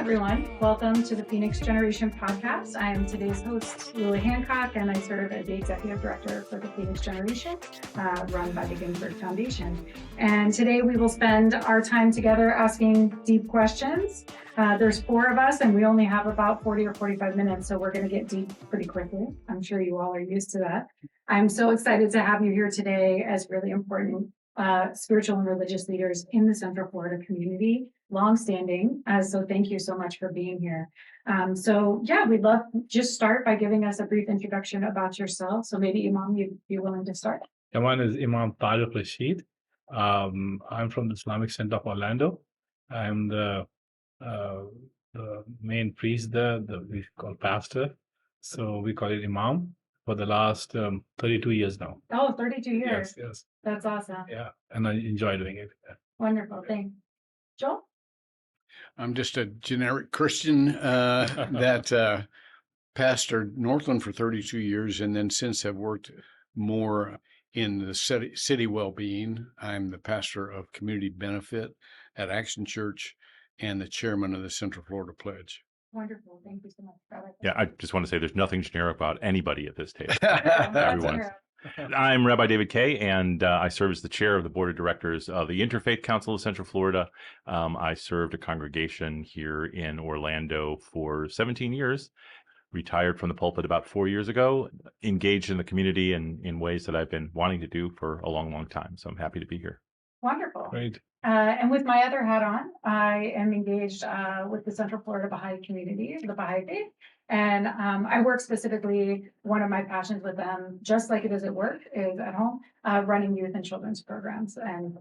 everyone. Welcome to the Phoenix Generation podcast. I am today's host, Lily Hancock, and I serve as the Executive Director for the Phoenix Generation, run by the Ginsberg Foundation. And today we will spend our time together asking deep questions. There's 4 of us, and we only have about 40 or 45 minutes, so we're going to get deep pretty quickly. I'm sure you all are used to that. I'm so excited to have you here today as really important spiritual and religious leaders in the Central Florida community, longstanding. So thank you so much for being here. We'd love to just start by giving us a brief introduction about yourself. So maybe Imam, you'd be willing to start. My name is Imam Tariq Rasheed. I'm from the Islamic Center of Orlando. I'm the main priest there, we call pastor. So we call it Imam for the last 32 years now. Oh, 32 years. Yes. That's awesome. Yeah, and I enjoy doing it. Wonderful. Thanks. Joel? I'm just a generic Christian that pastored Northland for 32 years, and then since have worked more in the city well-being. I'm the pastor of community benefit at Action Church and the chairman of the Central Florida Pledge. Wonderful. Thank you so much. Yeah, I just want to say there's nothing generic about anybody at this table. Everyone. I'm Rabbi David Kay, and I serve as the chair of the board of directors of the Interfaith Council of Central Florida. I served a congregation here in Orlando for 17 years, retired from the pulpit about 4 years ago, engaged in the community in ways that I've been wanting to do for a long, long time. So I'm happy to be here. Wonderful. Great. And with my other hat on, I am engaged with the Central Florida Baha'i community, the Baha'i faith. And I work specifically, one of my passions with them, just like it is at work, is at home, running youth and children's programs. And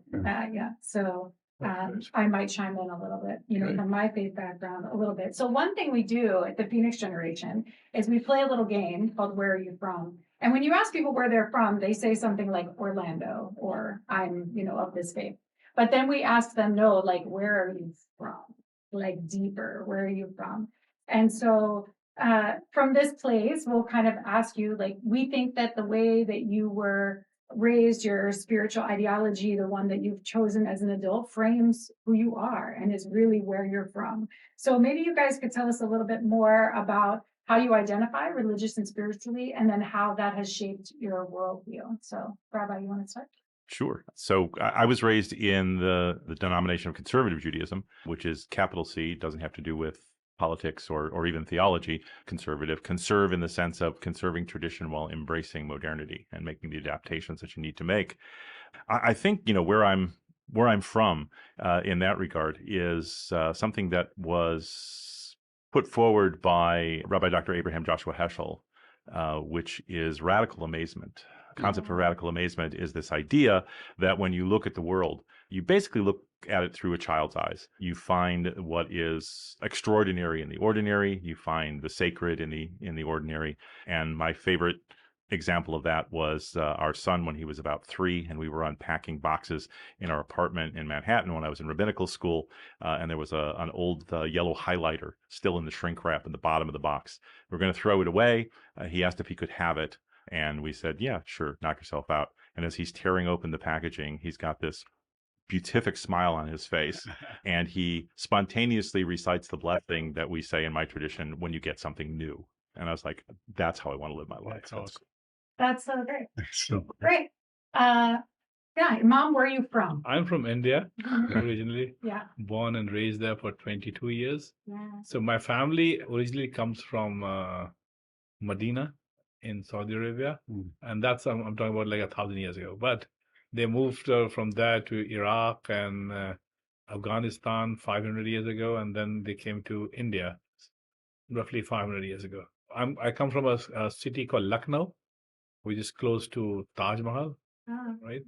I might chime in a little bit, from my faith background a little bit. So one thing we do at the Phoenix Generation is we play a little game called Where Are You From? And when you ask people where they're from, they say something like Orlando or I'm, of this faith. But then we ask them, no, like, where are you from? Like deeper, where are you from? And so from this place, we'll kind of ask you, like, we think that the way that you were raised, your spiritual ideology, the one that you've chosen as an adult, frames who you are and is really where you're from. So maybe you guys could tell us a little bit more about how you identify religious and spiritually, and then how that has shaped your worldview. So, Rabbi, you want to start? Sure. So I was raised in the denomination of conservative Judaism, which is capital C, doesn't have to do with politics or even theology. Conserve in the sense of conserving tradition while embracing modernity and making the adaptations that you need to make. I think, where I'm from in that regard is something that was put forward by Rabbi Dr. Abraham Joshua Heschel, which is radical amazement. The concept of radical amazement is this idea that when you look at the world, you basically look at it through a child's eyes. You find what is extraordinary in the ordinary. You find the sacred in the ordinary. And my favorite example of that was our son when he was about 3, and we were unpacking boxes in our apartment in Manhattan when I was in rabbinical school, and there was an old yellow highlighter still in the shrink wrap in the bottom of the box. We were going to throw it away. He asked if he could have it, and we said, yeah, sure, knock yourself out. And as he's tearing open the packaging, he's got this beatific smile on his face, and he spontaneously recites the blessing that we say in my tradition when you get something new. And I was like, that's how I want to live my life. That's awesome. That's so great. So Great. Mom, where are you from? I'm from India originally. Yeah. Born and raised there for 22 years. Yeah. So my family originally comes from Medina in Saudi Arabia, and that's I'm talking about like 1,000 years ago. But they moved from there to Iraq and Afghanistan 500 years ago, and then they came to India roughly 500 years ago. I come from a city called Lucknow, which is close to Taj Mahal, right?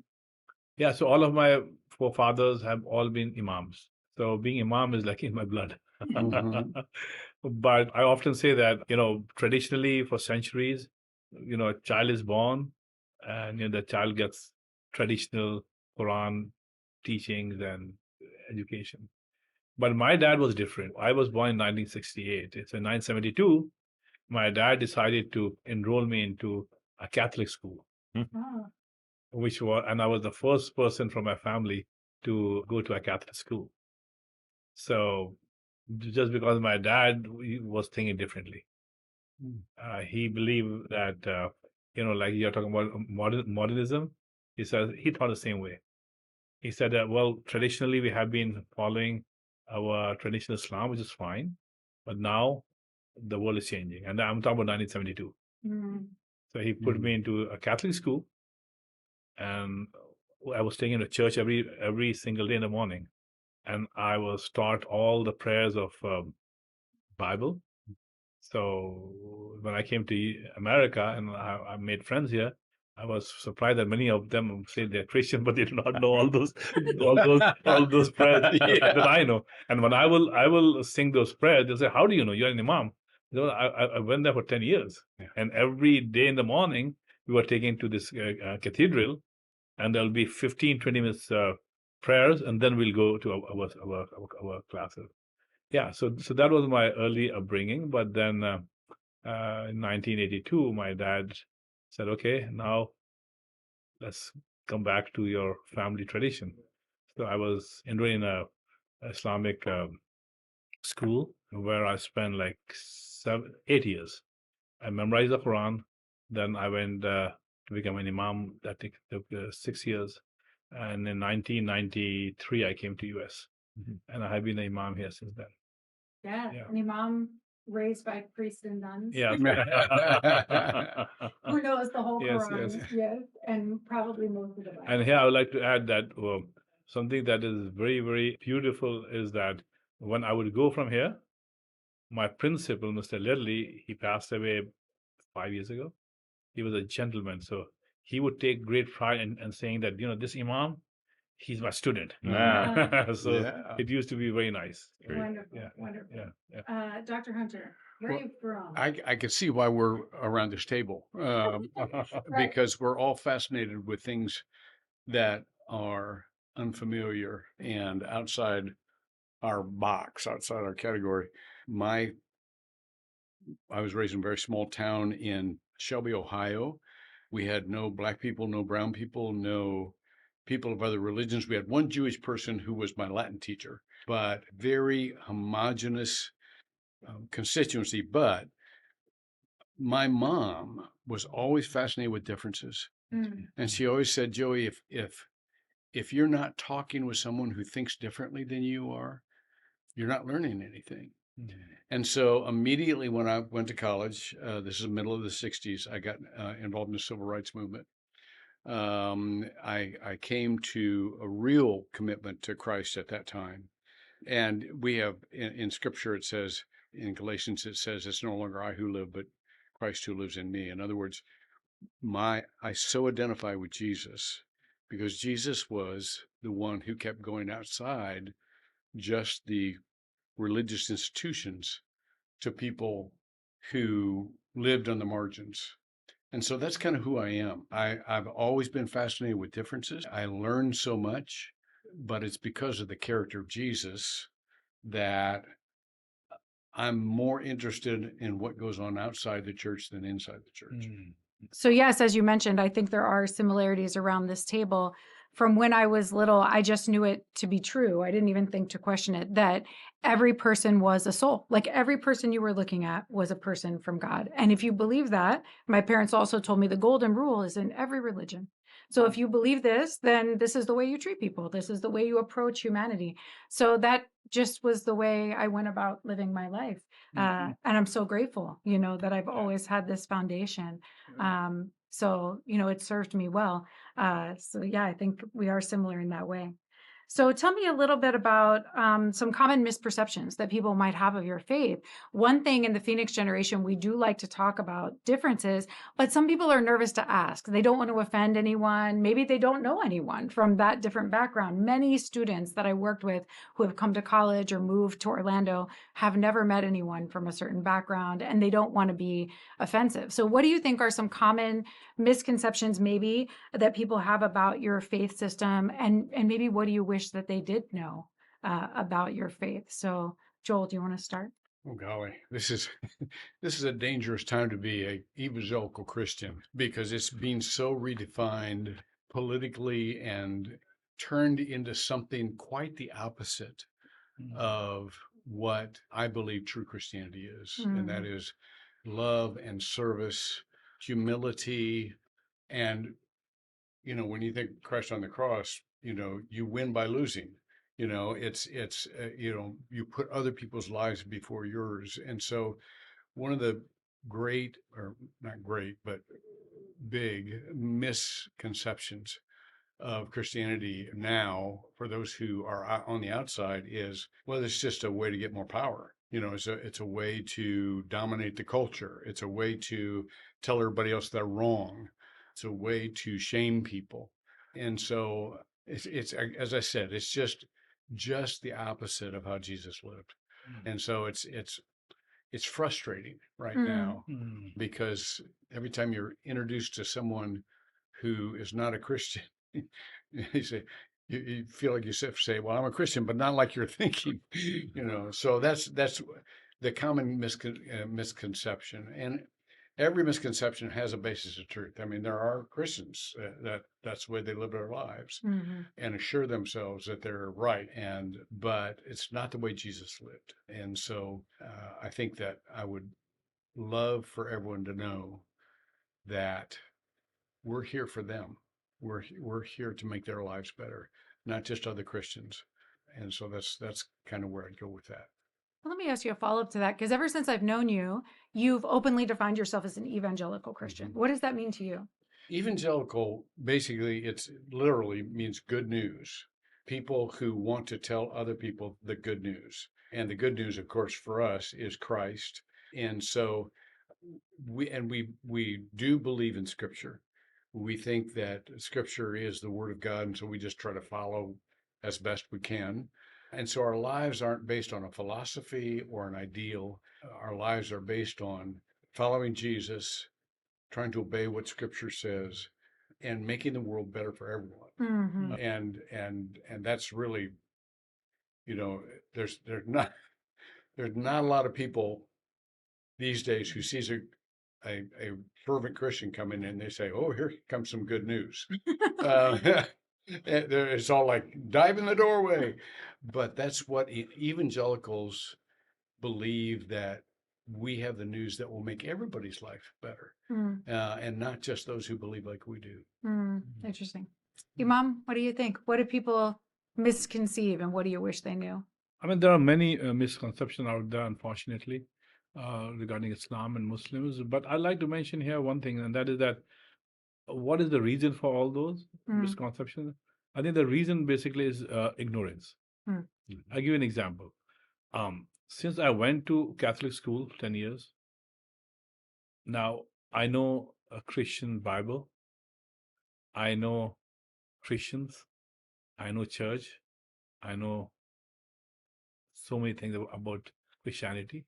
Yeah, so all of my forefathers have all been imams. So being imam is like in my blood. But I often say that, traditionally for centuries, a child is born and the child gets traditional Quran teachings and education. But my dad was different. I was born in 1968. It's in 1972. My dad decided to enroll me into a Catholic school, and I was the first person from my family to go to a Catholic school. So just because my dad was thinking differently. He believed that, like you're talking about modernism. He says he thought the same way. He said that, well, traditionally we have been following our traditional Islam, which is fine, but now the world is changing. And I'm talking about 1972. Mm. So he put me into a Catholic school, and I was taken to church every single day in the morning, and I was taught all the prayers of Bible. So when I came to America and I made friends here, I was surprised that many of them say they're Christian, but they do not know all those prayers that I know. And when I will sing those prayers, they'll say, "How do you know? You're an imam." I went there for 10 years, and every day in the morning we were taken to this cathedral, and there'll be 15-20 minutes prayers, and then we'll go to our classes. Yeah, so that was my early upbringing. But then in 1982, my dad said, "Okay, now let's come back to your family tradition." So I was enrolled in a Islamic school where I spent like 8 years. I memorized the Quran. Then I went to become an imam. That took 6 years. And in 1993, I came to US. And I have been an imam here since then. Yeah. Yeah. An imam raised by priests and nuns. Yeah. Who knows the whole Yes, Quran? yes. And probably most of the Bible. And here I would like to add that something that is very, very beautiful is that when I would go from here, my principal, Mr. Ledley, he passed away 5 years ago. He was a gentleman. So he would take great pride in saying that, this imam, he's my student. So Yeah. it used to be very nice. Wonderful. Yeah. Wonderful. Yeah. Dr. Hunter, where are you from? I can see why we're around this table, because we're all fascinated with things that are unfamiliar and outside our box, outside our category. I was raised in a very small town in Shelby, Ohio. We had no Black people, no brown people, no people of other religions. We had one Jewish person who was my Latin teacher, but very homogenous constituency. But my mom was always fascinated with differences. And she always said, "Joey, if you're not talking with someone who thinks differently than you are, you're not learning anything." And so immediately when I went to college, this is the middle of the 60s, I got involved in the civil rights movement. I came to a real commitment to Christ at that time. And we have in Scripture, it says, in Galatians, it says, "It's no longer I who live, but Christ who lives in me." In other words, I so identify with Jesus because Jesus was the one who kept going outside just the religious institutions to people who lived on the margins. And so that's kind of who I am. I've always been fascinated with differences. I learned so much, but it's because of the character of Jesus that I'm more interested in what goes on outside the church than inside the church. So yes, as you mentioned, I think there are similarities around this table. From when I was little, I just knew it to be true. I didn't even think to question it, that every person was a soul. Like every person you were looking at was a person from God. And if you believe that, my parents also told me the golden rule is in every religion. So if you believe this, then this is the way you treat people. This is the way you approach humanity. So that just was the way I went about living my life. And I'm so grateful, that I've always had this foundation. So, it served me well. So yeah, I think we are similar in that way. So tell me a little bit about some common misperceptions that people might have of your faith. One thing in the Phoenix generation, we do like to talk about differences, but some people are nervous to ask. They don't want to offend anyone. Maybe they don't know anyone from that different background. Many students that I worked with who have come to college or moved to Orlando have never met anyone from a certain background, and they don't want to be offensive. So what do you think are some common misconceptions maybe that people have about your faith system, and maybe what do you wish that they did know about your faith? So Joel, do you want to start? Oh golly, this is a dangerous time to be a evangelical Christian because it's being so redefined politically and turned into something quite the opposite of what I believe true Christianity is, and that is love and service, humility, and when you think Christ on the cross, you win by losing. It's you put other people's lives before yours, and so one of the great, or not great, but big misconceptions of Christianity now, for those who are on the outside, is, well, it's just a way to get more power. It's a way to dominate the culture. It's a way to tell everybody else they're wrong. It's a way to shame people. And so it's as I said, it's just the opposite of how Jesus lived. And so it's frustrating right now because every time you're introduced to someone who is not a Christian, you feel like you say, well, I'm a Christian, but not like you're thinking, So that's the common misconception, and every misconception has a basis of truth. I mean, there are Christians that's the way they live their lives and assure themselves that they're right, but it's not the way Jesus lived. And so I think that I would love for everyone to know that we're here for them. We're here to make their lives better, not just other Christians. And so that's kind of where I'd go with that. Well, let me ask you a follow-up to that, because ever since I've known you, you've openly defined yourself as an evangelical Christian. What does that mean to you? Evangelical, basically, it's literally means good news. People who want to tell other people the good news. And the good news, of course, for us is Christ. And so we do believe in Scripture. We think that Scripture is the Word of God, and so we just try to follow as best we can. And so our lives aren't based on a philosophy or an ideal. Our lives are based on following Jesus, trying to obey what Scripture says, and making the world better for everyone. And that's really, there's not a lot of people these days who sees a fervent Christian come in and they say, "Oh, here comes some good news." It's all like dive in the doorway, but that's what evangelicals believe, that we have the news that will make everybody's life better, and not just those who believe like we do. Interesting. Imam, what do you think? What do people misconceive, and what do you wish they knew? I mean, there are many misconceptions out there, unfortunately, regarding Islam and Muslims. But I'd like to mention here one thing, and that is that what is the reason for all those misconceptions? I think the reason basically is ignorance. I'll give you an example. Since I went to Catholic school 10 years, now I know a Christian Bible, I know Christians, I know church, I know so many things about Christianity,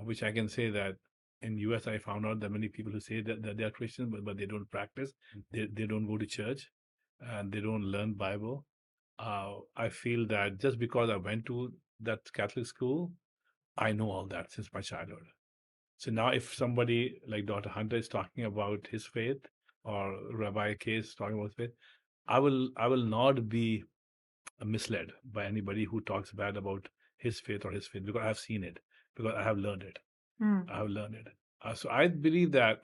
which I can say that in US I found out that many people who say that they are Christians, but they don't practice, they don't go to church, and they don't learn Bible. I feel that just because I went to that Catholic school, I know all that since my childhood. So now if somebody like Dr. Hunter is talking about his faith, or Rabbi Case is talking about faith, I will not be misled by anybody who talks bad about his faith or his faith, because I've seen it, because I have learned it. I have learned it. So I believe that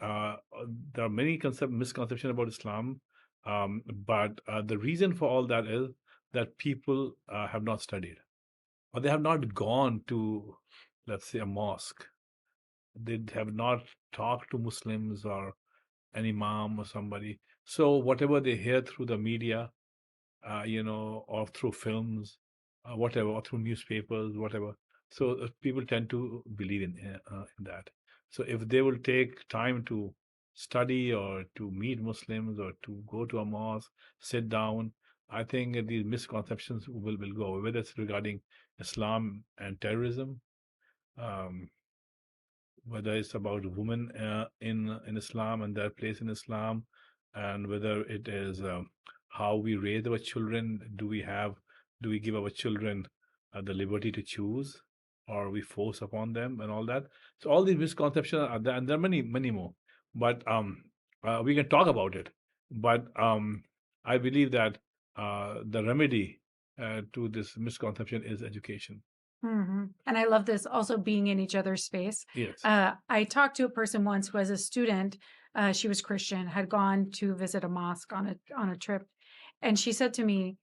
there are many misconceptions about Islam, but the reason for all that is that people have not studied, or they have not gone to, let's say, a mosque. They have not talked to Muslims or an imam or somebody. So whatever they hear through the media, or through films, whatever, or through newspapers, whatever. So people tend to believe in that. So if they will take time to study, or to meet Muslims, or to go to a mosque, sit down, I think these misconceptions will go, whether it's regarding Islam and terrorism, whether it's about women in Islam and their place in Islam, and whether it is how we raise our children. Do we give our children the liberty to choose, or we force upon them, and all that? So all these misconceptions are there, and there are many more. But we can talk about it. But I believe that the remedy to this misconception is education. And I love this also being in each other's space. Yes. I talked to a person once who was a student. She was Christian, had gone to visit a mosque on a trip. And she said to me,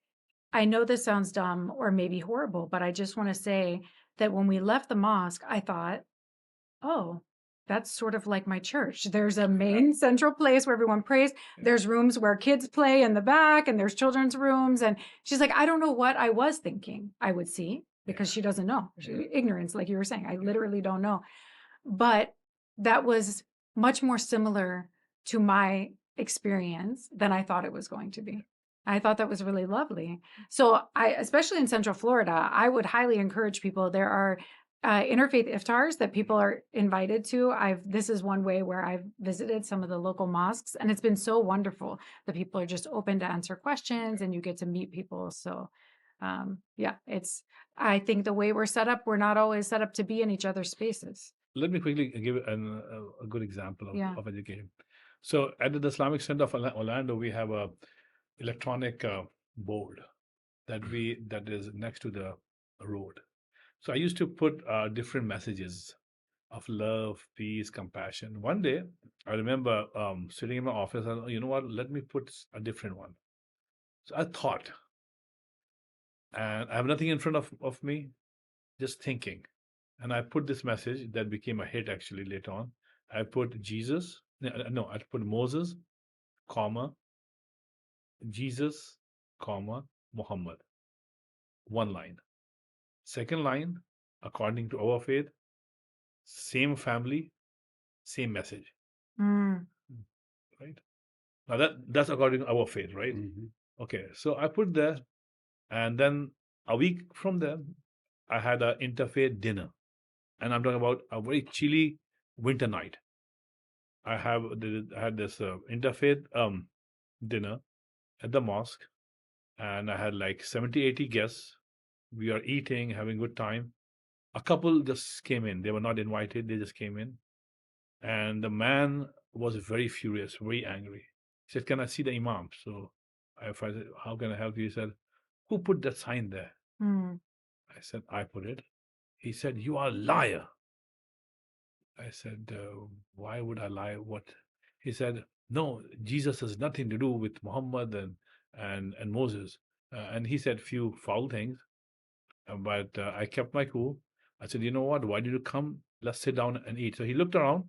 I know this sounds dumb or maybe horrible, but I just want to say that when we left the mosque, I thought, oh, that's sort of like my church. There's a main central place where everyone prays. There's rooms where kids play in the back, and there's children's rooms. And she's like, I don't know what I was thinking I would see, because she doesn't know. Ignorance, like you were saying. I literally don't know. But that was much more similar to my experience than I thought it was going to be. I thought that was really lovely. So especially in Central Florida, I would highly encourage people. There are interfaith iftars that people are invited to. This is one way where I've visited some of the local mosques, and it's been so wonderful. The people are just open to answer questions, and you get to meet people. So I think the way we're set up, we're not always set up to be in each other's spaces. Let me quickly give a good example of education. So at the Islamic Center of Orlando, we have a electronic board that is next to the road. So I used to put different messages of love, peace, compassion. One day, I remember sitting in my office, and you know what? Let me put a different one. So I thought, and I have nothing in front of me, just thinking. And I put this message that became a hit actually later on. I put Jesus, no, I put Moses, comma, Jesus, comma, Muhammad. One line. Second line, according to our faith, same family, same message. Right? Now that's according to our faith, right? Okay, so I put there, and then a week from there, I had an interfaith dinner. And I'm talking about a very chilly winter night. I had this interfaith dinner at the mosque, and I had like 70, 80 guests. We are eating, having good time. A couple just came in. They were not invited. They just came in. And the man was very furious, very angry. He said, can I see the imam? So I said, how can I help you? He said, who put that sign there? I said, I put it. He said, you are a liar. I said, why would I lie? What? He said, no, Jesus has nothing to do with Muhammad and Moses. And he said few foul things, but I kept my cool. I said, you know what? Why did you come? Let's sit down and eat. So he looked around,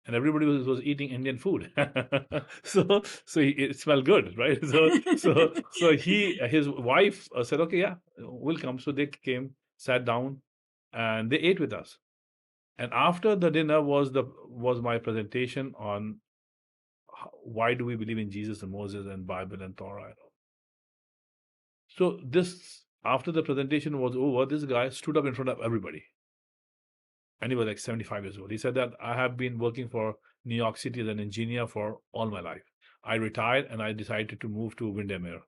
and everybody was eating Indian food. It smelled good, right? So his wife said, okay, yeah, we'll come. So they came, sat down, and they ate with us. And after the dinner was my presentation on why do we believe in Jesus and Moses and Bible and Torah. So after the presentation was over, this guy stood up in front of everybody. And he was like 75 years old. He said that I have been working for New York City as an engineer for all my life. I retired and I decided to move to Windermere.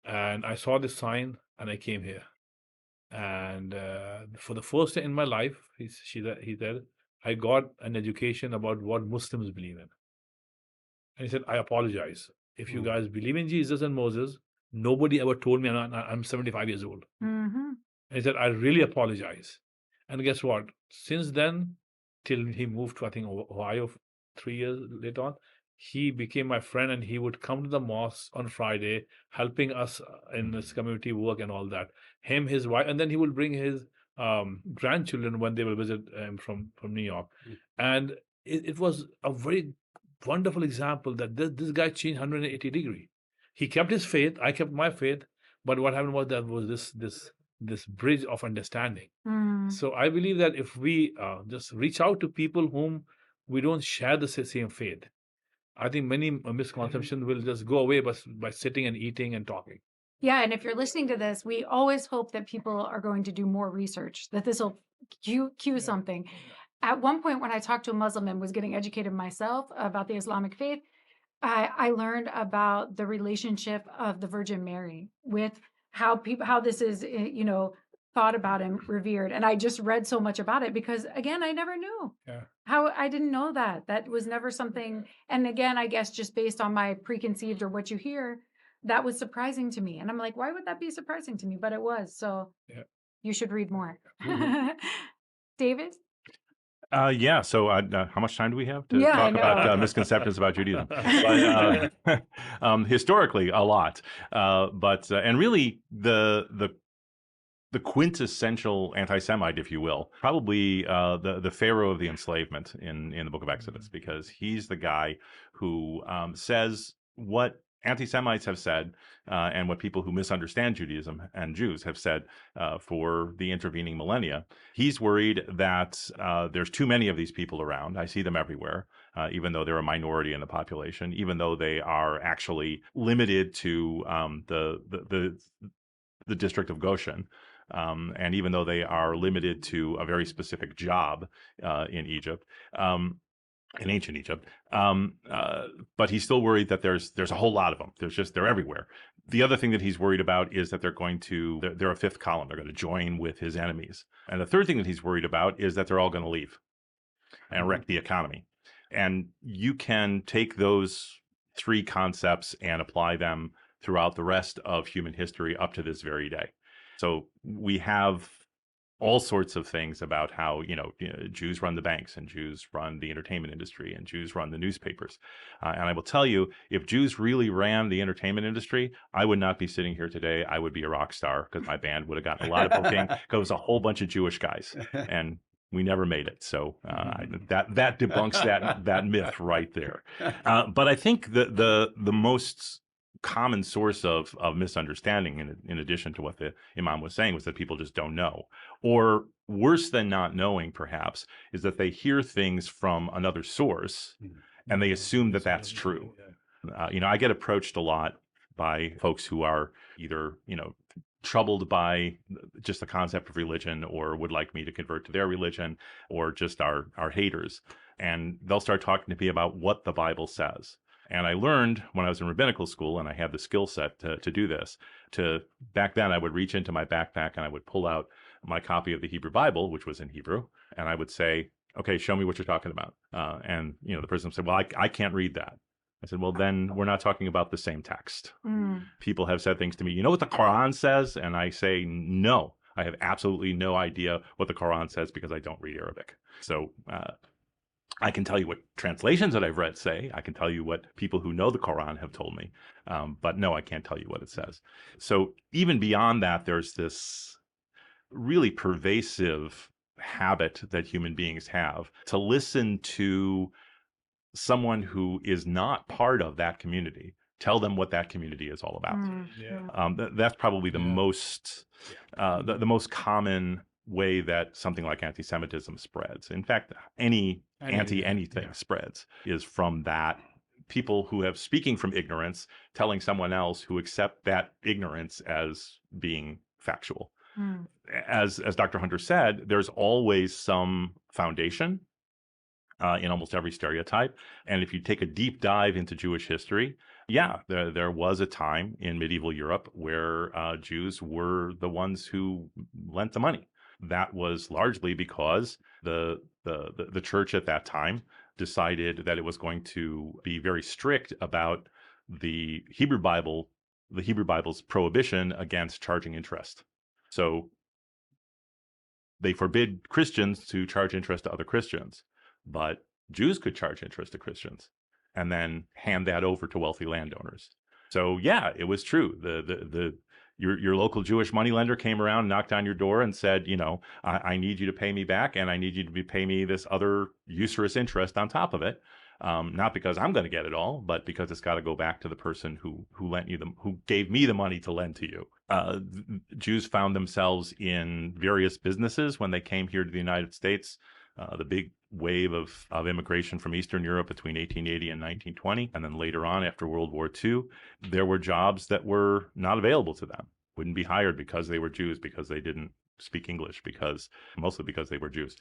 And I saw this sign and I came here. And for the first time in my life, he said, I got an education about what Muslims believe in. And he said, I apologize. If you guys believe in Jesus and Moses, nobody ever told me I'm 75 years old. And he said, I really apologize. And guess what? Since then, till he moved to, I think, Ohio 3 years later on, he became my friend, and he would come to the mosque on Friday, helping us in this community work and all that. Him, his wife, and then he will bring his grandchildren when they will visit from New York. And it was a very wonderful example that this guy changed 180 degree. He kept his faith, I kept my faith, but what happened was that was this bridge of understanding. So I believe that if we just reach out to people whom we don't share the same faith, I think many misconceptions will just go away by sitting and eating and talking. Yeah, and if you're listening to this, we always hope that people are going to do more research, that this will cue something. At one point, when I talked to a Muslim and was getting educated myself about the Islamic faith, I learned about the relationship of the Virgin Mary with how this is, thought about and revered. And I just read so much about it because, again, I never knew how I didn't know that. That was never something. And again, I guess just based on my preconceived or what you hear, that was surprising to me. And I'm like, why would that be surprising to me? But it was. So You should read more. Mhm. David? Yeah. So, how much time do we have to Yeah, I talk about know. misconceptions about Judaism? But, historically, a lot. And really, the quintessential anti-Semite, if you will, probably the Pharaoh of the enslavement in the Book of Exodus, because he's the guy who says what anti-Semites have said and what people who misunderstand Judaism and Jews have said for the intervening millennia. He's worried that there's too many of these people around. I see them everywhere. Even though they're a minority in the population, even though they are actually limited to the district of Goshen, and even though they are limited to a very specific job in Egypt, in ancient Egypt, but he's still worried that there's a whole lot of them. They're everywhere. The other thing that he's worried about is that they're a fifth column. They're going to join with his enemies. And the third thing that he's worried about is that they're all going to leave and wreck the economy. And you can take those three concepts and apply them throughout the rest of human history up to this very day. So we have all sorts of things about how, Jews run the banks, and Jews run the entertainment industry, and Jews run the newspapers. And I will tell you, if Jews really ran the entertainment industry, I would not be sitting here today. I would be a rock star, because my band would have gotten a lot of booking, because it was a whole bunch of Jewish guys. And we never made it. So that debunks that myth right there. But I think the most common source of misunderstanding, in addition to what the Imam was saying, was that people just don't know. Or worse than not knowing, perhaps, is that they hear things from another source and they assume that that's true. I get approached a lot by folks who are either, troubled by just the concept of religion, or would like me to convert to their religion, or just are haters. And they'll start talking to me about what the Bible says. And I learned when I was in rabbinical school, and I had the skill set to do this, back then I would reach into my backpack and I would pull out my copy of the Hebrew Bible, which was in Hebrew, and I would say, okay, show me what you're talking about. And the person said, well, I can't read that. I said, well, then we're not talking about the same text. People have said things to me, you know what the Quran says? And I say, no, I have absolutely no idea what the Quran says, because I don't read Arabic. So I can tell you what translations that I've read say. I can tell you what people who know the Quran have told me. But no, I can't tell you what it says. So even beyond that, there's this really pervasive habit that human beings have to listen to someone who is not part of that community tell them what that community is all about. That's probably the most the most common way that something like anti-Semitism spreads. In fact, any anti-anything spreads is from that. People who have, speaking from ignorance, telling someone else who accept that ignorance as being factual. As Dr. Hunter said, there's always some foundation in almost every stereotype. And if you take a deep dive into Jewish history, there was a time in medieval Europe where Jews were the ones who lent the money. That was largely because the church at that time decided that it was going to be very strict about the Hebrew Bible's prohibition against charging interest. So they forbid Christians to charge interest to other Christians, but Jews could charge interest to Christians and then hand that over to wealthy landowners. So it was true. Your local Jewish moneylender came around, knocked on your door, and said, I need you to pay me back, and I need you to pay me this other usurious interest on top of it. Not because I'm going to get it all, but because it's got to go back to the person who lent you who gave me the money to lend to you. Jews found themselves in various businesses when they came here to the United States. The big wave of immigration from Eastern Europe between 1880 and 1920, and then later on after World War II, there were jobs that were not available to them, wouldn't be hired because they were Jews, because they didn't speak English, mostly because they were Jews.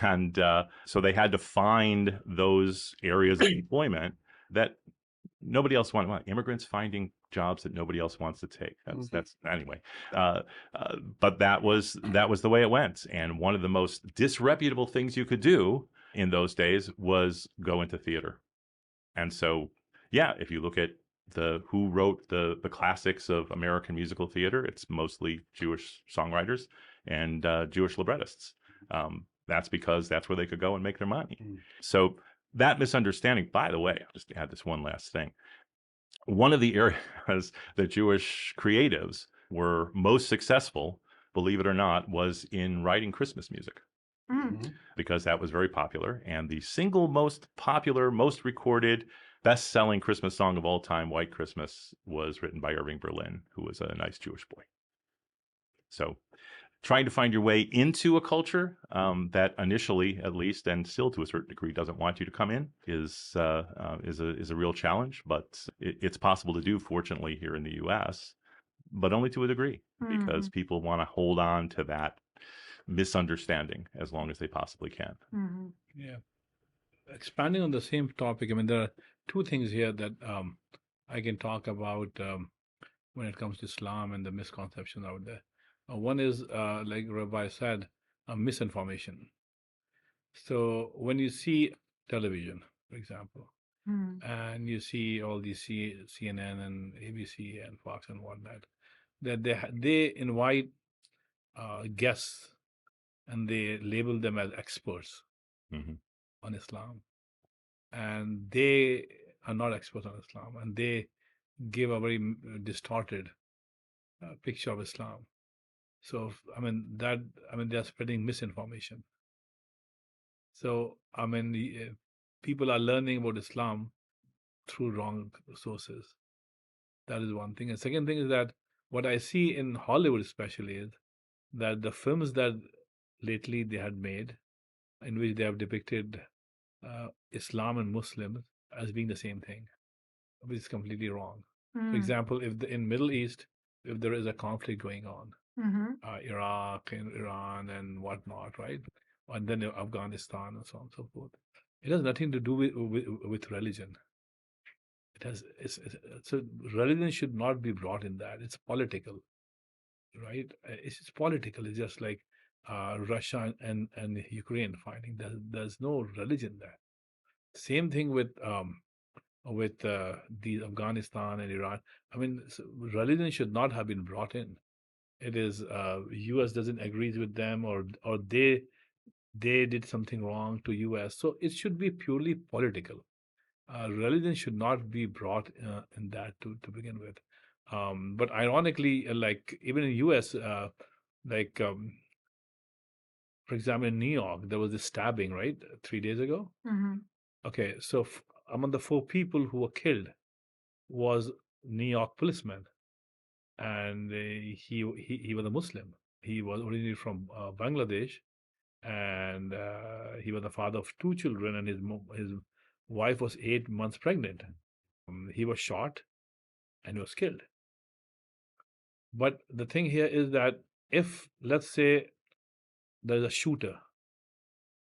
And so they had to find those areas of employment that nobody else wanted. Immigrants finding jobs that nobody else wants to take. That's anyway. But that was the way it went. And one of the most disreputable things you could do in those days was go into theater. And so, if you look at who wrote the classics of American musical theater. It's mostly Jewish songwriters and Jewish librettists. That's because that's where they could go and make their money. So that misunderstanding, by the way, I'll just add this one last thing. One of the areas that Jewish creatives were most successful, believe it or not, was in writing Christmas music. Because that was very popular. And the single most popular, most recorded, best-selling Christmas song of all time, White Christmas, was written by Irving Berlin, who was a nice Jewish boy. So trying to find your way into a culture that initially, at least, and still to a certain degree, doesn't want you to come in is a real challenge. But it's possible to do, fortunately, here in the U.S., but only to a degree, because people want to hold on to that misunderstanding as long as they possibly can. Yeah. Expanding on the same topic, I mean, there are two things here that I can talk about when it comes to Islam and the misconceptions out there. One is, like Rabbi said, misinformation. So when you see television, for example, and you see all these CNN and ABC and Fox and whatnot, that they invite guests and they label them as experts on Islam, and they are not experts on Islam, and they give a very distorted picture of Islam. So they are spreading misinformation. So people are learning about Islam through wrong sources. That is one thing. And second thing is that what I see in Hollywood especially is that the films that lately they had made, in which they have depicted Islam and Muslims as being the same thing, which is completely wrong. For example, in Middle East, if there is a conflict going on, Iraq and Iran and whatnot, right? And then Afghanistan and so on and so forth. It has nothing to do with religion. So religion should not be brought in that. It's political, right? It's political. It's just like Russia and Ukraine fighting. There's no religion there. Same thing with the Afghanistan and Iran. I mean, religion should not have been brought in. It is U.S. doesn't agree with them, or they did something wrong to U.S. So it should be purely political. Religion should not be brought in that to begin with. But ironically, like even in U.S., for example, in New York, there was this stabbing, right, 3 days ago. Okay, so among the 4 people who were killed was New York policeman, and he was a Muslim. He was originally from Bangladesh, and he was the father of 2 children, and his wife was 8 months pregnant. He was shot, and he was killed. But the thing here is that if, let's say, there's a shooter,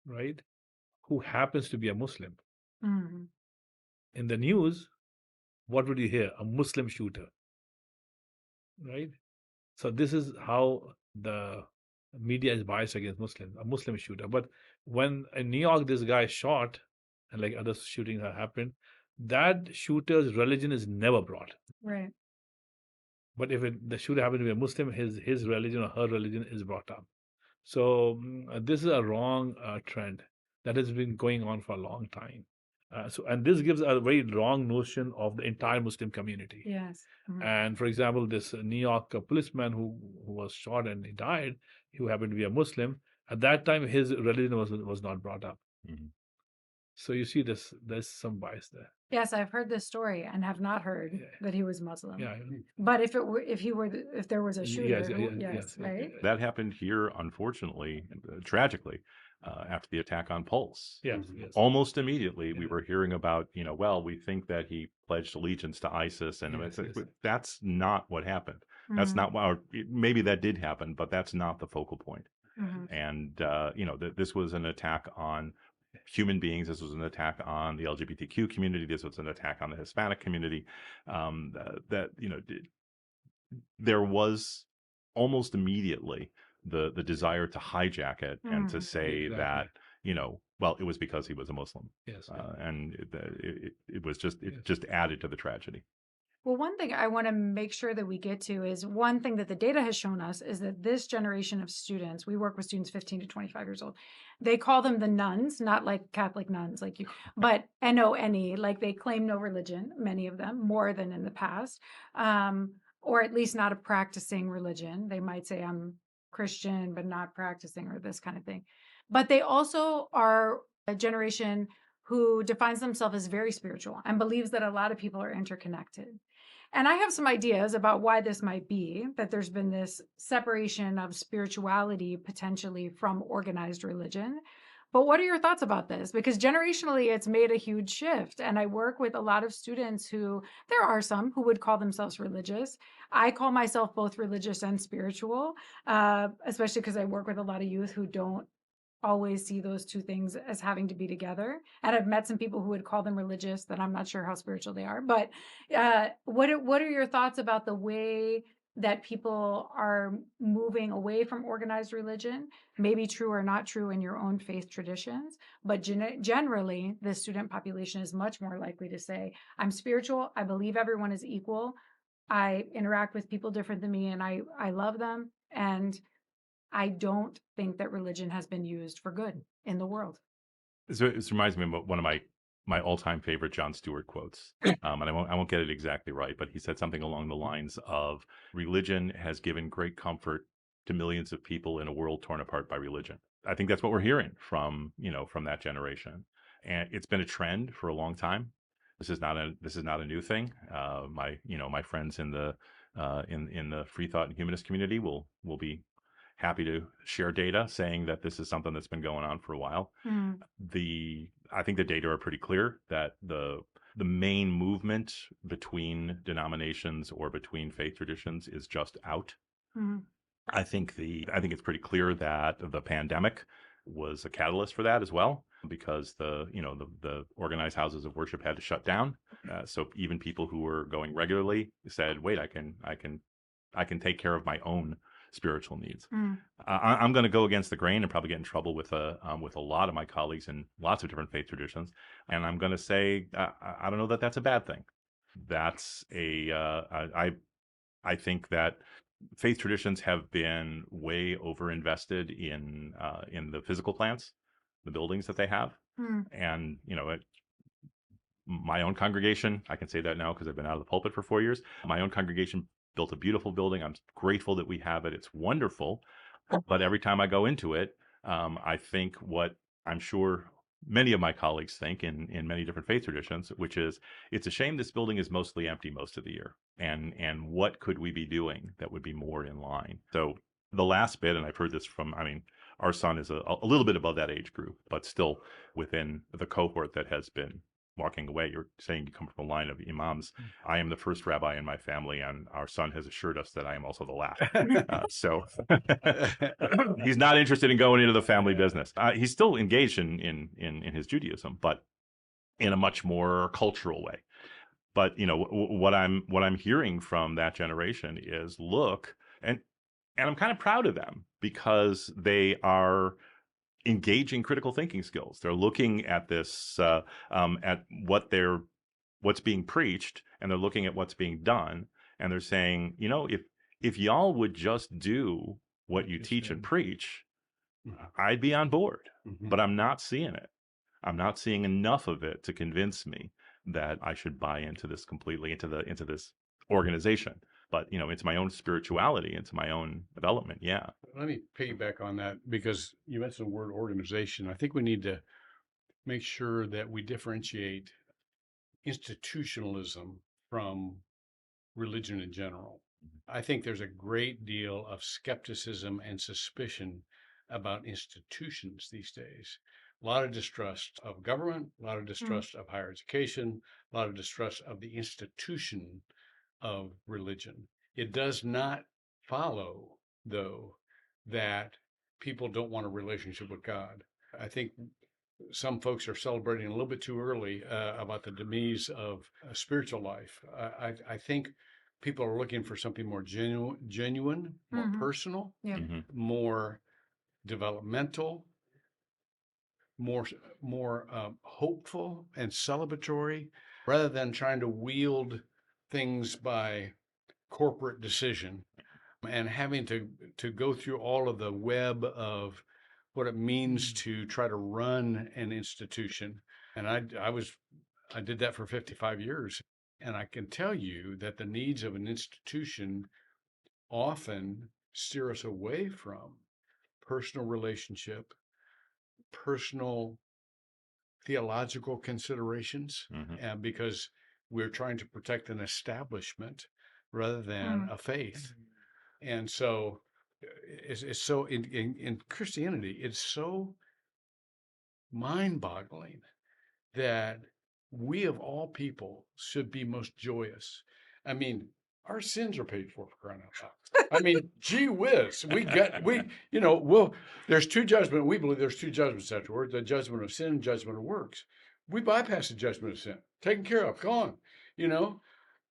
right, who happens to be a Muslim, in the news, what would you hear? A Muslim shooter, right? So this is how the media is biased against Muslims, a Muslim shooter. But when in New York this guy shot, and like other shootings have happened, that shooter's religion is never brought. Right. But if the shooter happens to be a Muslim, his religion or her religion is brought up. So this is a wrong trend that has been going on for a long time. And this gives a very wrong notion of the entire Muslim community. Yes. And for example, this New York policeman who was shot and he died, who happened to be a Muslim, at that time his religion was not brought up. So you see there's some bias there. Yes, I've heard this story and have not heard that he was Muslim. Yeah. But if there was a shooter, Yes. right? That happened here, unfortunately, tragically, after the attack on Pulse. Yes. Almost immediately, we were hearing about, we think that he pledged allegiance to ISIS, and that's not what happened. That's not what, maybe that did happen, but that's not the focal point. And this was an attack on human beings. This was an attack on the LGBTQ community. This was an attack on the Hispanic community. There was almost immediately the desire to hijack it and to say that it was because he was a Muslim. Yes. And it was just added to the tragedy. Well, one thing I want to make sure that we get to is one thing that the data has shown us is that this generation of students, we work with students 15 to 25 years old, they call them the nuns, not like Catholic nuns like you, but N-O-N-E, like they claim no religion, many of them, more than in the past, or at least not a practicing religion. They might say, I'm Christian, but not practicing, or this kind of thing. But they also are a generation who defines themselves as very spiritual and believes that a lot of people are interconnected. And I have some ideas about why this might be, that there's been this separation of spirituality potentially from organized religion. But what are your thoughts about this? Because generationally, it's made a huge shift. And I work with a lot of students who, there are some who would call themselves religious. I call myself both religious and spiritual, especially because I work with a lot of youth who don't always see those two things as having to be together. And I've met some people who would call them religious that I'm not sure how spiritual they are. But what are your thoughts about the way that people are moving away from organized religion? Maybe true or not true in your own faith traditions, but generally, the student population is much more likely to say, I'm spiritual, I believe everyone is equal, I interact with people different than me, and I love them, and I don't think that religion has been used for good in the world. So this reminds me of one of my all-time favorite Jon Stewart quotes, and I won't get it exactly right, but he said something along the lines of, "Religion has given great comfort to millions of people in a world torn apart by religion." I think that's what we're hearing from that generation, and it's been a trend for a long time. This is not a new thing. My friends in the in the free thought and humanist community will be happy to share data saying that this is something that's been going on for a while. I think the data are pretty clear that the main movement between denominations or between faith traditions is just out. I think it's pretty clear that the pandemic was a catalyst for that as well, because the organized houses of worship had to shut down. So even people who were going regularly said, "Wait, I can take care of my own spiritual needs." I'm going to go against the grain and probably get in trouble with a lot of my colleagues in lots of different faith traditions, and I'm going to say I don't know that that's a bad thing. That's I think that faith traditions have been way overinvested in the physical plants, the buildings that they have, and my own congregation, I can say that now because I've been out of the pulpit for 4 years. My own congregation built a beautiful building. I'm grateful that we have it. It's wonderful. But every time I go into it, I think what I'm sure many of my colleagues think in many different faith traditions, which is, it's a shame this building is mostly empty most of the year. And what could we be doing that would be more in line? So the last bit, and I've heard this from, our son is a little bit above that age group, but still within the cohort that has been walking away. You're saying you come from a line of imams. I am the first rabbi in my family, and our son has assured us that I am also the last. So he's not interested in going into the family business. He's still engaged in his Judaism, but in a much more cultural way. But what I'm hearing from that generation is, look, and I'm kind of proud of them, because they are engaging critical thinking skills. They're looking at this, at what's being preached, and they're looking at what's being done, and they're saying, if y'all would just do what you teach and preach, I'd be on board. But I'm not seeing it. I'm not seeing enough of it to convince me that I should buy into this completely, into this organization. But it's my own spirituality, it's my own development. Yeah. Let me piggyback on that, because you mentioned the word organization. I think we need to make sure that we differentiate institutionalism from religion in general. I think there's a great deal of skepticism and suspicion about institutions these days. A lot of distrust of government, a lot of distrust of higher education, a lot of distrust of the institution of religion. It does not follow, though, that people don't want a relationship with God. I think some folks are celebrating a little bit too early about the demise of spiritual life. I think people are looking for something more genuine, more personal, more developmental, more hopeful and celebratory, rather than trying to wield things by corporate decision and having to go through all of the web of what it means to try to run an institution. And I did that for 55 years. And I can tell you that the needs of an institution often steer us away from personal relationship, personal theological considerations, and because we're trying to protect an establishment rather than a faith. And so it's so in Christianity, it's so mind-boggling that we of all people should be most joyous. I mean, our sins are paid for crying out loud. I mean, gee whiz, there's two judgments. We believe there's two judgments afterward, the judgment of sin and judgment of works. We bypass the judgment of sin, taken care of, gone.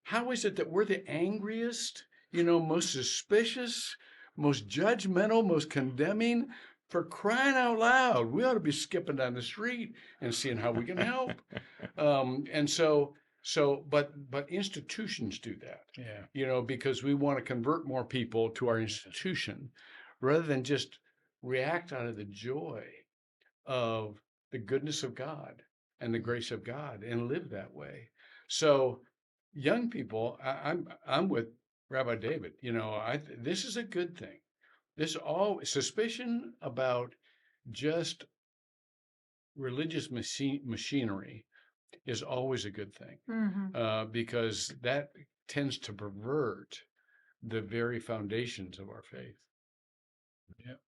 How is it that we're the angriest, most suspicious, most judgmental, most condemning? For crying out loud, we ought to be skipping down the street and seeing how we can help. But institutions do that. Yeah. Because we want to convert more people to our institution rather than just react out of the joy of the goodness of God and the grace of God and live that way. So young people, I'm with Rabbi David. This is a good thing. Suspicion about just religious machinery is always a good thing, because that tends to pervert the very foundations of our faith. Yeah.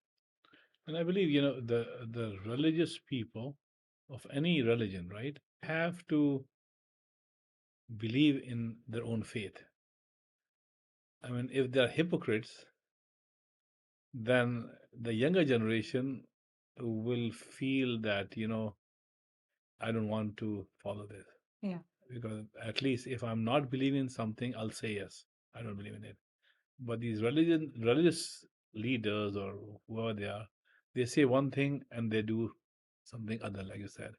And I believe, the religious people of any religion, right, have to believe in their own faith. I mean, if they're hypocrites, then the younger generation will feel that, I don't want to follow this. Yeah. Because at least if I'm not believing in something, I'll say yes, I don't believe in it. But these religious leaders or whoever they are, they say one thing and they do something other, like you said.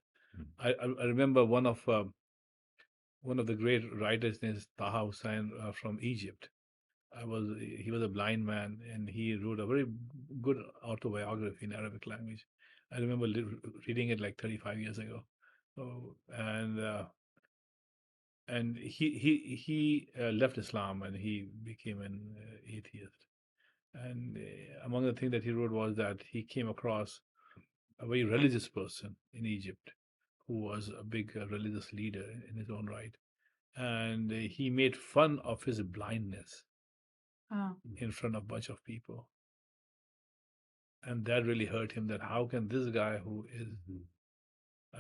I remember one of the great writers is Taha Hussein from Egypt. He was a blind man, and he wrote a very good autobiography in Arabic language. I remember reading it like 35 years ago. So, and he left Islam and he became an atheist. And among the things that he wrote was that he came across a very religious person in Egypt who was a big religious leader in his own right. And he made fun of his blindness in front of a bunch of people. And that really hurt him, that how can this guy who is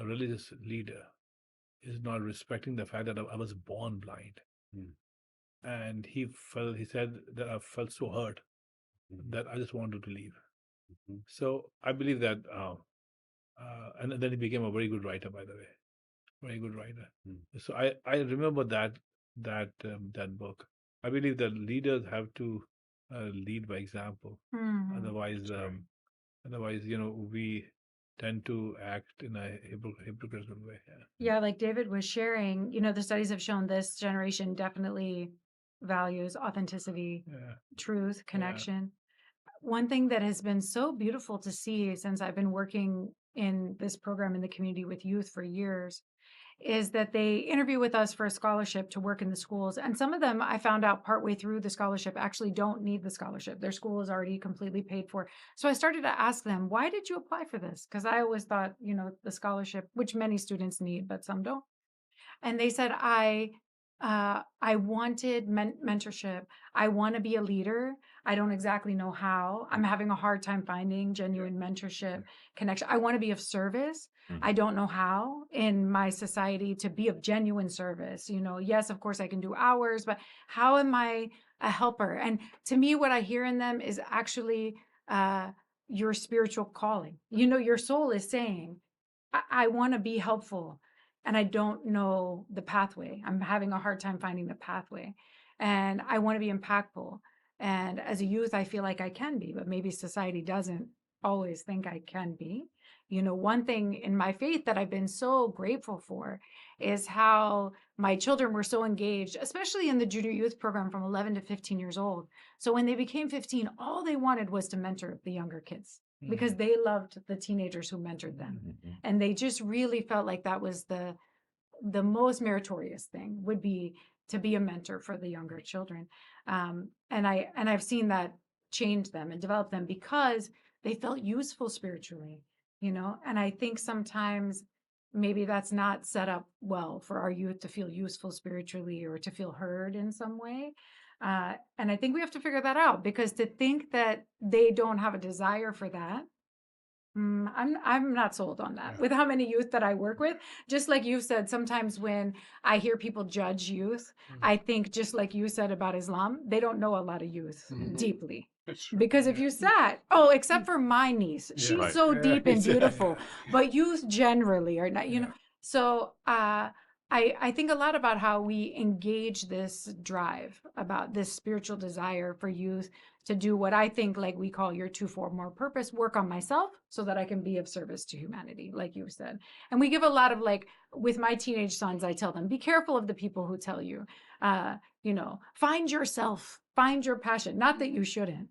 a religious leader is not respecting the fact that I was born blind. And he said that I felt so hurt that I just wanted to leave. So I believe that, and then he became a very good writer, by the way, very good writer. So I remember that book. I believe that leaders have to lead by example. Otherwise, we tend to act in a hypocritical way. Yeah, like David was sharing, the studies have shown this generation definitely values authenticity, truth, connection. One thing that has been so beautiful to see since I've been working in this program in the community with youth for years is that they interview with us for a scholarship to work in the schools. And some of them, I found out partway through the scholarship, actually don't need the scholarship. Their school is already completely paid for. So I started to ask them, why did you apply for this? Because I always thought, the scholarship, which many students need, but some don't. And they said, I wanted mentorship. I want to be a leader. I don't exactly know how. I'm having a hard time finding genuine mentorship connection. I want to be of service. I don't know how in my society to be of genuine service. Yes, of course I can do hours, but how am I a helper? And to me, what I hear in them is actually your spiritual calling. Your soul is saying, I want to be helpful. And I don't know the pathway. I'm having a hard time finding the pathway. And I want to be impactful. And as a youth, I feel like I can be, but maybe society doesn't always think I can be. One thing in my faith that I've been so grateful for is how my children were so engaged, especially in the junior youth program from 11 to 15 years old. So when they became 15, all they wanted was to mentor the younger kids because they loved the teenagers who mentored them. And they just really felt like that was the most meritorious thing would be to be a mentor for the younger children. And I've seen that change them and develop them because they felt useful spiritually, and I think sometimes maybe that's not set up well for our youth to feel useful spiritually or to feel heard in some way. And I think we have to figure that out, because to think that they don't have a desire for that, I'm not sold on that. Yeah. With how many youth that I work with, just like you said, sometimes when I hear people judge youth, I think just like you said about Islam, they don't know a lot of youth deeply. That's true. Because if you sat, except for my niece, she's Right. so deep and beautiful, Yeah. but youth generally are not, Yeah. So I think a lot about how we engage this drive, about this spiritual desire for youth to do what I think, like we call your 2-4 more purpose, work on myself so that I can be of service to humanity, like you said. And we give a lot of, like, with my teenage sons, I tell them, be careful of the people who tell you, find yourself, find your passion. Not that you shouldn't,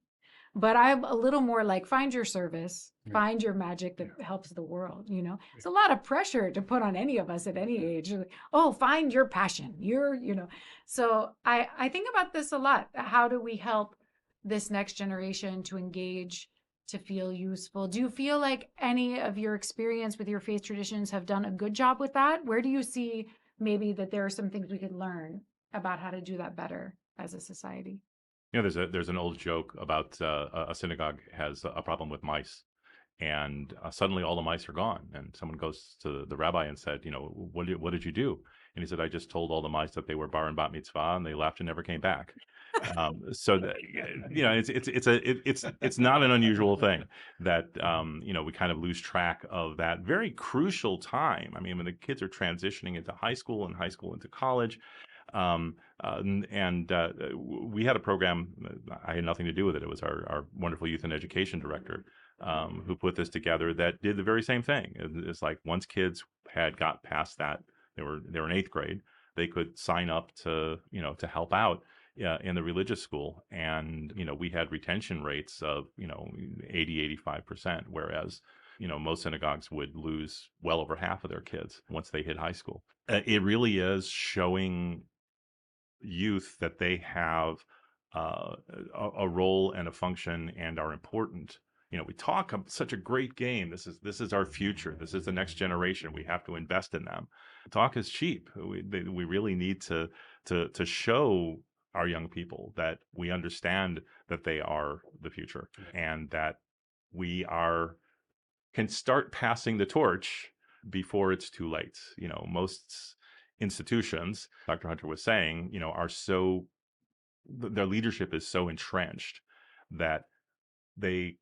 but I'm a little more like, find your service, find your magic that helps the world. It's a lot of pressure to put on any of us at any age. Like, find your passion. So I think about this a lot. How do we help this next generation to engage, to feel useful? Do you feel like any of your experience with your faith traditions have done a good job with that? Where do you see maybe that there are some things we could learn about how to do that better as a society? There's an old joke about a synagogue has a problem with mice, and suddenly all the mice are gone. And someone goes to the rabbi and said, what did you do? And he said, I just told all the mice that they were bar and bat mitzvah, and they left and never came back. So that, it's not an unusual thing that we kind of lose track of that very crucial time. I mean, when the kids are transitioning into high school and high school into college. We had a program. I had nothing to do with it. It was our wonderful youth and education director who put this together, that did the very same thing. It's like, once kids had got past that, they were in 8th grade, they could sign up to help out in the religious school. And, we had retention rates of, 80-85%, whereas, most synagogues would lose well over half of their kids once they hit high school. It really is showing youth that they have a role and a function and are important. We talk such a great game. This is our future. This is the next generation. We have to invest in them. Talk is cheap. We really need to show our young people that we understand that they are the future, and that we can start passing the torch before it's too late. Most institutions, Dr. Hunter was saying, their leadership is so entrenched that they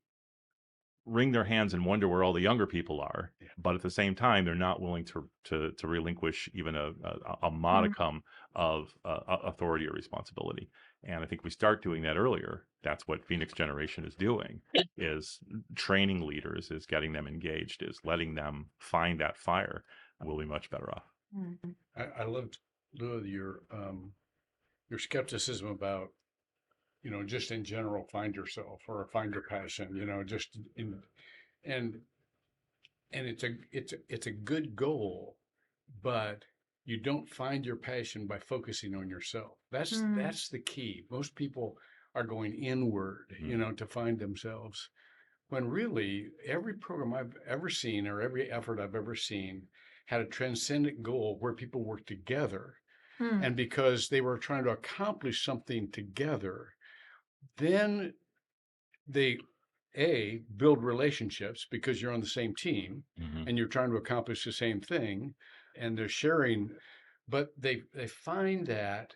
wring their hands and wonder where all the younger people are. But at the same time, they're not willing to relinquish even a modicum of authority or responsibility. And I think we start doing that earlier. That's what Phoenix Generation is doing, is training leaders, is getting them engaged, is letting them find that fire. We'll be much better off. I loved, Lou, your skepticism about, just in general, find yourself or find your passion, and it's a good goal, but you don't find your passion by focusing on yourself. That's the key. Most people are going inward, to find themselves, when really every program I've ever seen, or every effort I've ever seen, had a transcendent goal where people work together. And because they were trying to accomplish something together, then they build relationships because you're on the same team and you're trying to accomplish the same thing, and they're sharing. But they find that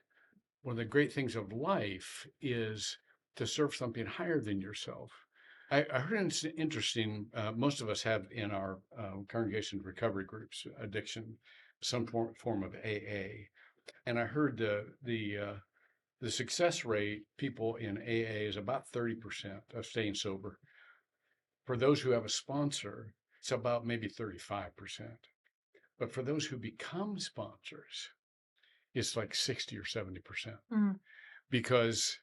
one of the great things of life is to serve something higher than yourself. I heard it's interesting. Most of us have in our congregation recovery groups addiction, some form of AA, and I heard the success rate people in AA is about 30% of staying sober. For those who have a sponsor, it's about maybe 35%. But for those who become sponsors, it's like 60 or 70%. Mm. Because,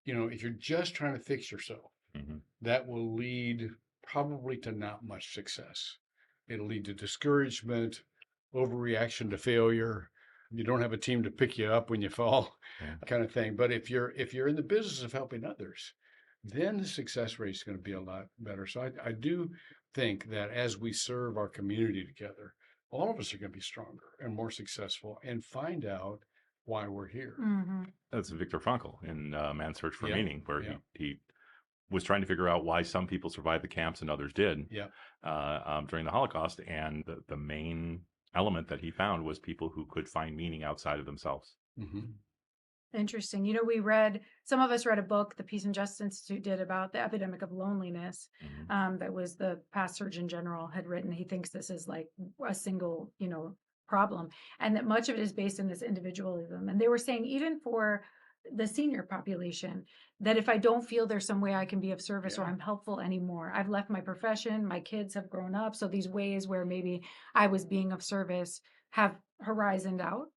if you're just trying to fix yourself, that will lead probably to not much success. It'll lead to discouragement, overreaction to failure. You don't have a team to pick you up when you fall, kind of thing. But if you're in the business of helping others, then the success rate is going to be a lot better. So I do think that as we serve our community together, all of us are going to be stronger and more successful and find out why we're here. Mm-hmm. That's Viktor Frankl in Man's Search for Yeah. Meaning, where Yeah. he was trying to figure out why some people survived the camps and others did during the Holocaust. And the main element that he found was people who could find meaning outside of themselves. Mm-hmm. Interesting. Some of us read a book the Peace and Justice Institute did about the epidemic of loneliness. That was the past Surgeon General had written. He thinks this is like a single, problem, and that much of it is based in this individualism. And they were saying even for the senior population, that if I don't feel there's some way I can be of service or I'm helpful anymore, I've left my profession, my kids have grown up. So these ways where maybe I was being of service have horizoned out.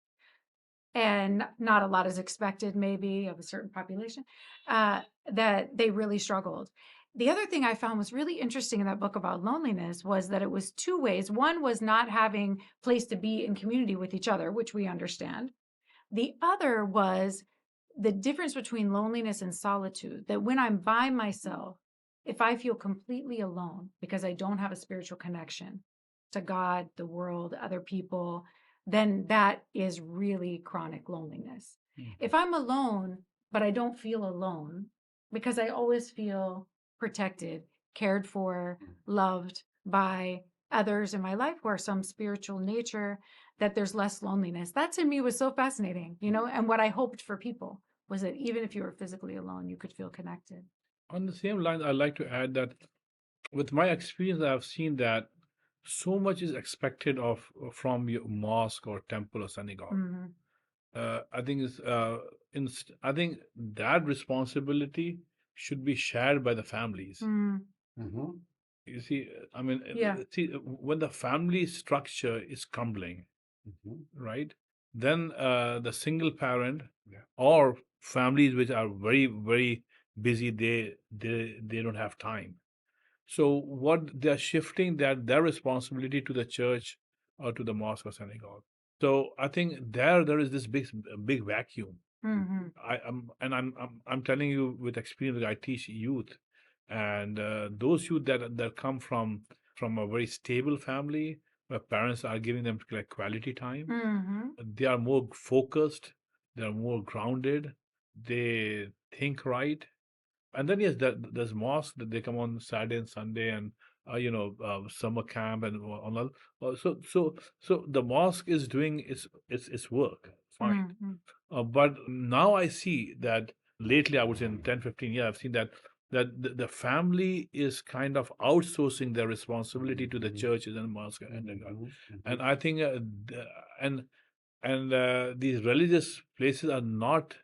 And not a lot is expected maybe of a certain population, that they really struggled. The other thing I found was really interesting in that book about loneliness was that it was two ways. One was not having place to be in community with each other, which we understand. The other was the difference between loneliness and solitude, that when I'm by myself, if I feel completely alone because I don't have a spiritual connection to God, the world, other people, then that is really chronic loneliness. If I'm alone, but I don't feel alone because I always feel protected, cared for, loved by others in my life who are some spiritual nature, that there's less loneliness. That to me was so fascinating, and what I hoped for people was that even if you were physically alone, you could feel connected. On the same line, I'd like to add that with my experience, I've seen that so much is expected from your mosque or temple or synagogue. I think I think that responsibility should be shared by the families. Mm-hmm. You see, I mean, Yeah. when the family structure is crumbling, right, then the single parent or families which are very, very busy, they don't have time. So what they're shifting their responsibility to the church or to the mosque or synagogue. So I think there is this big vacuum. I'm telling you with experience. I teach youth, and those youth that come from a very stable family where parents are giving them like quality time. They are more focused. They are more grounded. They think right. And then yes, there's mosque that they come on Saturday and Sunday, and summer camp and all that. So the mosque is doing its work fine. But now I see that lately, I would say in 10-15 years, I've seen that the family is kind of outsourcing their responsibility to the churches and mosque and I think these religious places are not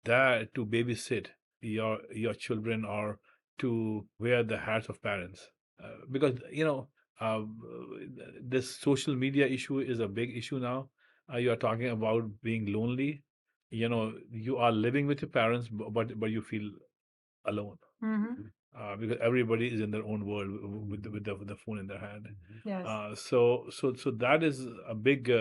there to babysit your children or to wear the hats of parents, because uh, this social media issue is a big issue now. You are talking about being lonely. You are living with your parents, but you feel alone, because everybody is in their own world with the phone in their hand. Yes. So that is a big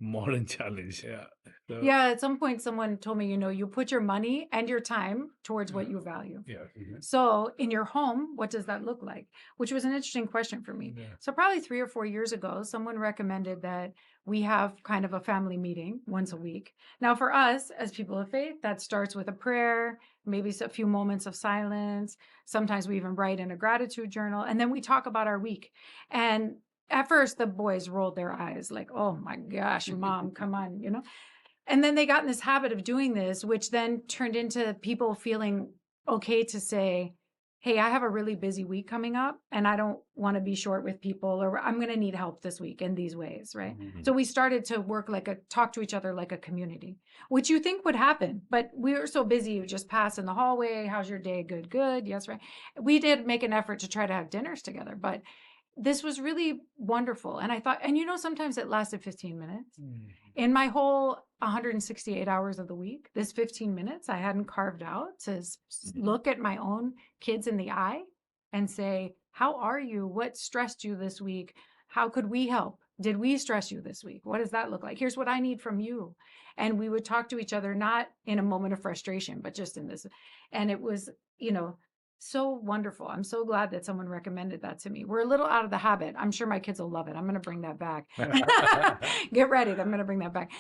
modern challenge. Yeah. So, Yeah, at some point someone told me, you put your money and your time towards what you value. yeah. So in your home, what does that look like? Which was an interesting question for me. Yeah. So probably 3 or 4 years ago, someone recommended that we have kind of a family meeting once a week. Now for us as people of faith, that starts with a prayer, maybe a few moments of silence. Sometimes we even write in a gratitude journal, and then we talk about our week. And at first the boys rolled their eyes like, oh my gosh, mom, come on, And then they got in this habit of doing this, which then turned into people feeling okay to say, hey, I have a really busy week coming up and I don't want to be short with people, or I'm going to need help this week in these ways, right? So we started to talk to each other like a community, which you think would happen, but we were so busy, you just pass in the hallway. How's your day? Good, good. Yes, right. We did make an effort to try to have dinners together, but this was really wonderful. And I thought, and sometimes it lasted 15 minutes. In my whole 168 hours of the week, this 15 minutes I hadn't carved out to look at my own kids in the eye and say, how are you? What stressed you this week? How could we help? Did we stress you this week? What does that look like? Here's what I need from you. And we would talk to each other, not in a moment of frustration, but just in this. And it was, so wonderful. I'm so glad that someone recommended that to me. We're a little out of the habit. I'm sure my kids will love it. I'm going to bring that back. Get ready. I'm going to bring that back.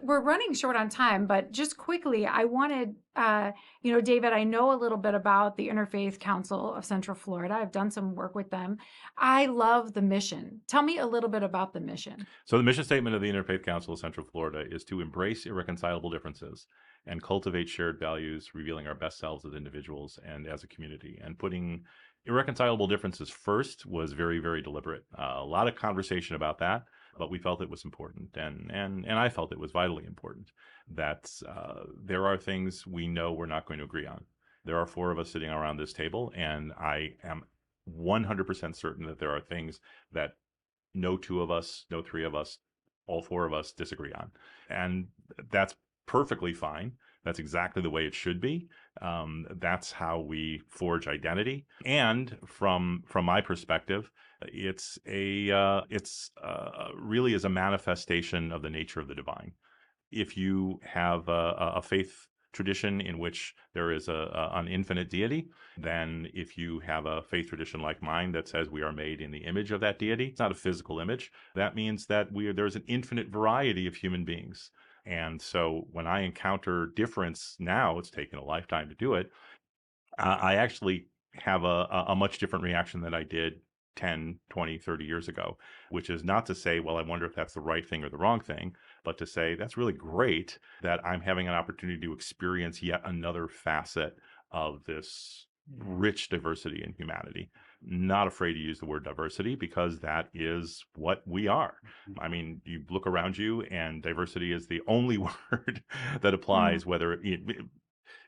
We're running short on time, but just quickly, I wanted, David, I know a little bit about the Interfaith Council of Central Florida. I've done some work with them. I love the mission. Tell me a little bit about the mission. So the mission statement of the Interfaith Council of Central Florida is to embrace irreconcilable differences and cultivate shared values, revealing our best selves as individuals and as a community. And putting irreconcilable differences first was very, very deliberate. A lot of conversation about that, but we felt it was important, and I felt it was vitally important that there are things we know we're not going to agree on. There are 4 of us sitting around this table, and I am 100% certain that there are things that no 2 of us, no 3 of us, all 4 of us disagree on. And that's perfectly fine. That's exactly the way it should be. That's how we forge identity. And from my perspective, it's really is a manifestation of the nature of the divine. If you have a faith tradition in which there is an infinite deity, then if you have a faith tradition like mine that says we are made in the image of that deity, it's not a physical image. That means that there's an infinite variety of human beings. And so when I encounter difference now, it's taken a lifetime to do it, I actually have a much different reaction than I did 10, 20, 30 years ago, which is not to say, well, I wonder if that's the right thing or the wrong thing, but to say that's really great that I'm having an opportunity to experience yet another facet of this rich diversity in humanity. Not afraid to use the word diversity because that is what we are. I mean, you look around you and diversity is the only word that applies, whether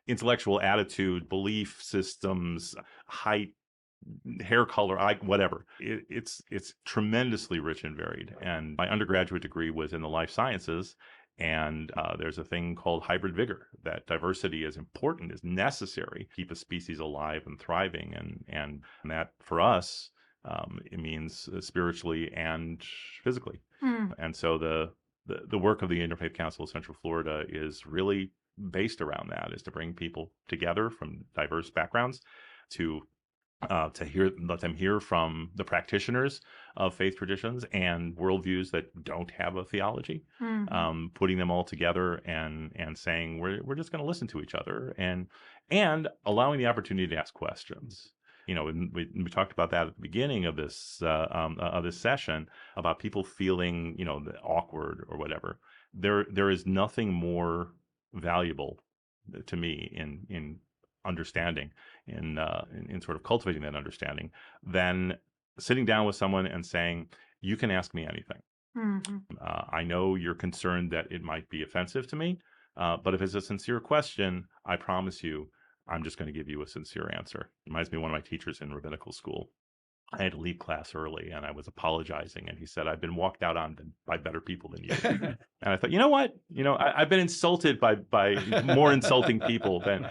intellectual attitude, belief systems, height, hair color, whatever. It's tremendously rich and varied. And my undergraduate degree was in the life sciences. And there's a thing called hybrid vigor, that diversity is important, is necessary to keep a species alive and thriving. And that for us, it means spiritually and physically. And so the work of the Interfaith Council of Central Florida is really based around that, is to bring people together from diverse backgrounds to let them hear from the practitioners of faith traditions and worldviews that don't have a theology, putting them all together and saying we're just going to listen to each other and allowing the opportunity to ask questions. We talked about that at the beginning of this session about people feeling awkward or whatever. There is nothing more valuable to me in understanding, in sort of cultivating that understanding, than sitting down with someone and saying, you can ask me anything. I know you're concerned that it might be offensive to me, but if it's a sincere question, I promise you, I'm just going to give you a sincere answer. It reminds me of one of my teachers in rabbinical school. I had to leave class early and I was apologizing. And he said, I've been walked out on by better people than you. And I thought, you know what? I've been insulted by more insulting people than,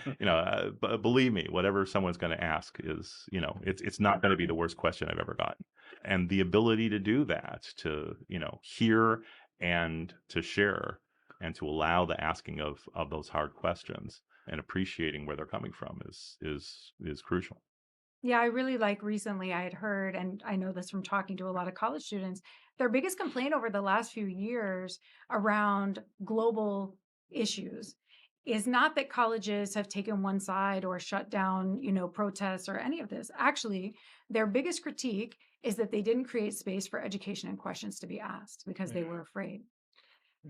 believe me, whatever someone's going to ask is, it's not going to be the worst question I've ever gotten. And the ability to do that, to, hear and to share and to allow the asking of those hard questions and appreciating where they're coming from is crucial. Yeah, I really recently I had heard, and I know this from talking to a lot of college students, their biggest complaint over the last few years around global issues is not that colleges have taken one side or shut down, protests or any of this. Actually, their biggest critique is that they didn't create space for education and questions to be asked because they were afraid.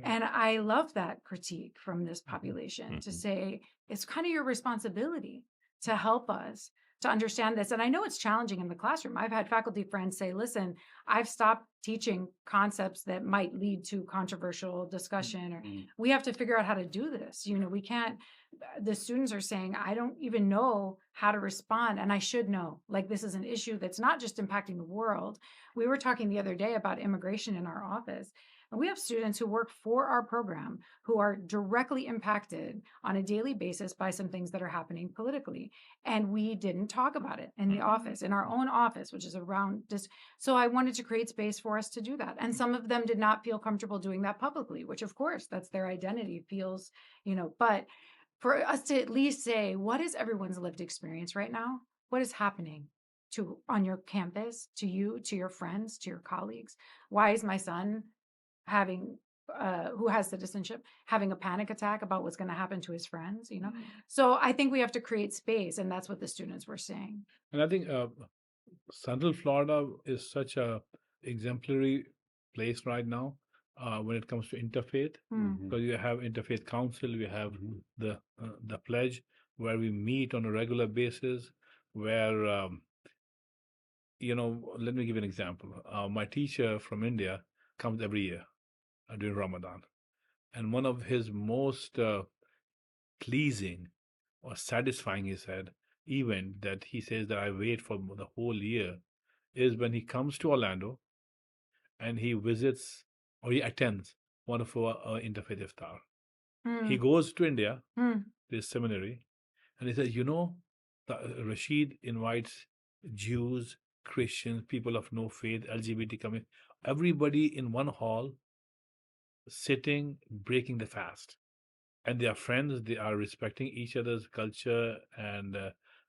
And I love that critique from this population to say, it's kind of your responsibility to help us to understand this. And I know it's challenging in the classroom. I've had faculty friends say, listen, I've stopped teaching concepts that might lead to controversial discussion, or we have to figure out how to do this. We can't, the students are saying, I don't even know how to respond, and I should know. Like, this is an issue that's not just impacting the world. We were talking the other day about immigration in our office. And we have students who work for our program who are directly impacted on a daily basis by some things that are happening politically. And we didn't talk about it in the office, in our own office, which is around this. So I wanted to create space for us to do that. And some of them did not feel comfortable doing that publicly, which of course, that's their identity, feels, but for us to at least say, what is everyone's lived experience right now? What is happening on your campus, to you, to your friends, to your colleagues? Why is my son having who has citizenship having a panic attack about what's going to happen to his friends? So I think we have to create space, and that's what the students were saying. And I think Central Florida is such a exemplary place right now when it comes to interfaith, because you have Interfaith Council, we have the pledge, where we meet on a regular basis, where let me give you an example. My teacher from India comes every year during Ramadan, and one of his most pleasing or satisfying, he said, event that he says that I wait for the whole year is when he comes to Orlando and he visits or he attends one of our interfaith iftar. He goes to India, this seminary, and he says, Rasheed invites Jews, Christians, people of no faith, LGBT community, everybody in one hall, sitting, breaking the fast. And they are friends, they are respecting each other's culture and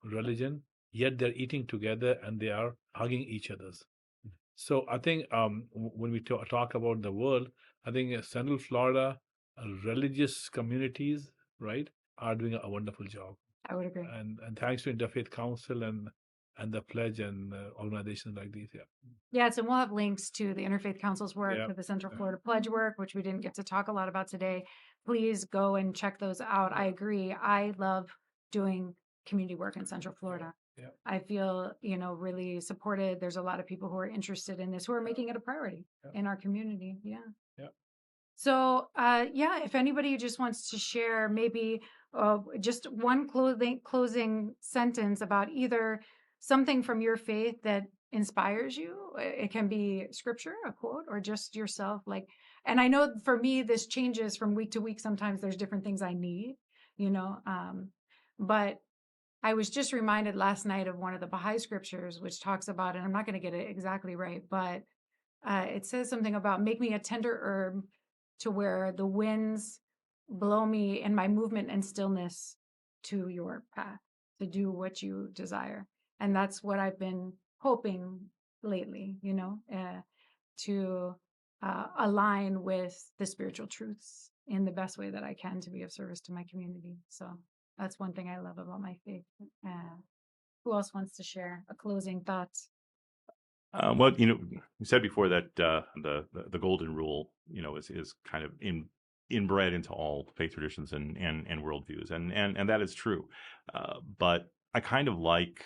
religion, yet they're eating together and they are hugging each other's. So I think when we talk about the world, I think Central Florida religious communities, right, are doing a wonderful job. I would agree. And thanks to Interfaith Council and the pledge and organizations like these. Yes, and we'll have links to the Interfaith Council's work, to the Central Florida Pledge work, which we didn't get to talk a lot about today. Please go and check those out. I agree. I love doing community work in Central Florida. I feel, really supported. There's a lot of people who are interested in this, who are making it a priority in our community. So, if anybody just wants to share maybe just one closing sentence about either something from your faith that inspires you. It can be scripture, a quote, or just yourself. And I know for me, this changes from week to week. Sometimes there's different things I need, but I was just reminded last night of one of the Baha'i scriptures, which talks about, and I'm not going to get it exactly right, but it says something about make me a tender herb to where the winds blow me in my movement and stillness to your path, to do what you desire. And that's what I've been hoping lately, to align with the spiritual truths in the best way that I can to be of service to my community. So that's one thing I love about my faith. Who else wants to share a closing thought? Well, you said before that the golden rule, is kind of inbred into all faith traditions and worldviews, and that is true. But I kind of like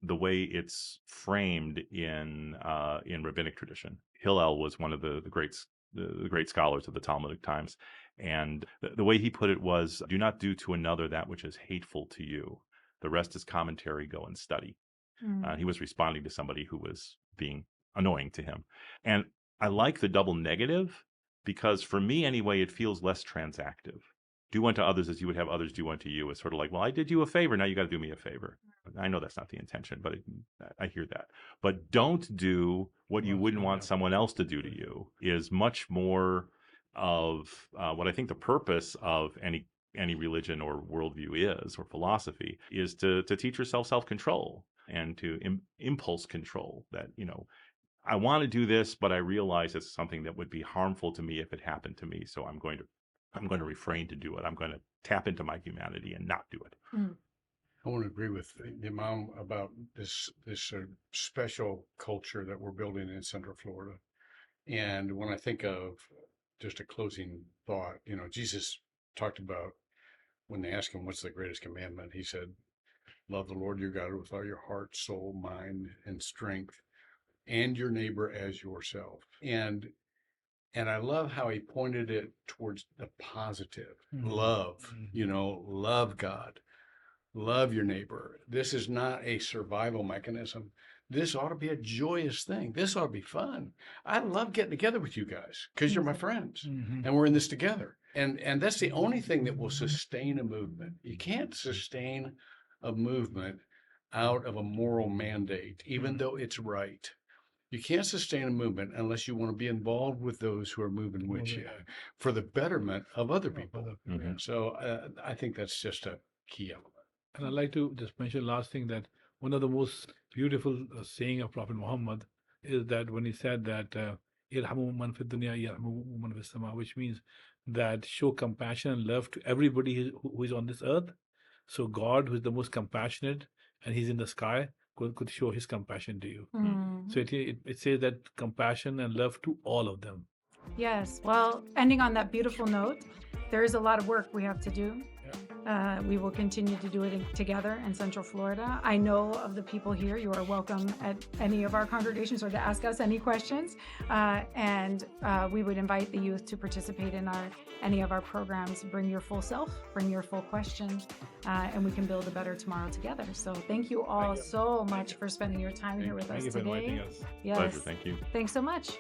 the way it's framed in rabbinic tradition. Hillel was one of the great scholars of the Talmudic times, and the way he put it was, "Do not do to another that which is hateful to you. The rest is commentary. Go and study." He was responding to somebody who was being annoying to him. And I like the double negative because for me anyway, it feels less transactive. Do unto others as you would have others do unto you. It's sort of like, well, I did you a favor. Now you got to do me a favor. I know that's not the intention, but I hear that. But don't do what you wouldn't want someone else to do to you is much more of what I think the purpose of any religion or worldview is, or philosophy, is to teach yourself self-control and to impulse control. That, I want to do this, but I realize it's something that would be harmful to me if it happened to me. So I'm going to refrain to do it. I'm going to tap into my humanity and not do it. I want to agree with the Imam about this special culture that we're building in Central Florida. And when I think of just a closing thought, Jesus talked about, when they asked him what's the greatest commandment, he said, Love the Lord your God with all your heart, soul, mind, and strength, and your neighbor as yourself. And I love how he pointed it towards the positive. Love, love God, love your neighbor. This is not a survival mechanism. This ought to be a joyous thing. This ought to be fun. I love getting together with you guys because you're my friends and we're in this together. And that's the only thing that will sustain a movement. You can't sustain a movement out of a moral mandate, even though it's right. You can't sustain a movement unless you want to be involved with those who are moving with you for the betterment of other people. So I think that's just a key element. And I'd like to just mention last thing, that one of the most beautiful saying of Prophet Muhammad is that when he said that "Irhamu man fid dunya yarhamukum man fis sama," which means that show compassion and love to everybody who is on this earth. So God, who is the most compassionate, and He's in the sky, could show His compassion to you. So it says that compassion and love to all of them. Yes. Well, ending on that beautiful note, there is a lot of work we have to do. We will continue to do it together in Central Florida. I know of the people here. You are welcome at any of our congregations or to ask us any questions. And we would invite the youth to participate in any of our programs. Bring your full self, bring your full question, and we can build a better tomorrow together. So thank you all so much for spending your time here with us today. Thank you for inviting us. Yes. Pleasure. Thank you. Thanks so much.